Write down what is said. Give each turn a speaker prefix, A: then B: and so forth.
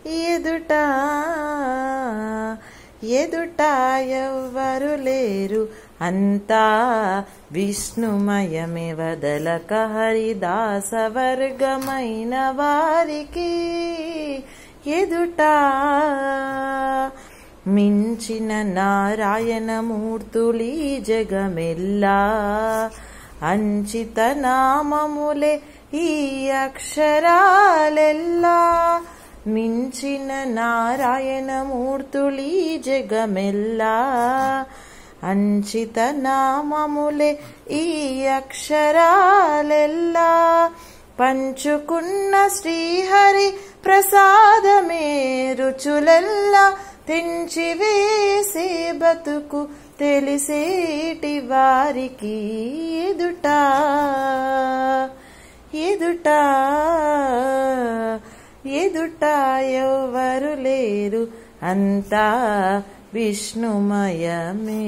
A: ఎదుట ఎదుట ఎవ్వరు లేరు, అంతా విష్ణుమయమే. వదలక హరిదాస వర్గమైన వారికి ఎదుట మించిన నారాయణమూర్తులీ జగమెల్లా. అంచిత నామములే ఈ అక్షరాలెల్లా, మించిన నారాయణమూర్తులీ జగమెల్లా. అంచిత నామములే ఈ అక్షరాలెల్లా, పంచుకున్న శ్రీహరి ప్రసాదమే రుచులెల్లా. తెంచివేసే బతుకు తెలిసేటి వారికి ఎదుట ఎదుట ఎదుట ఎవ్వరు లేరు, అంతా విష్ణుమయమే.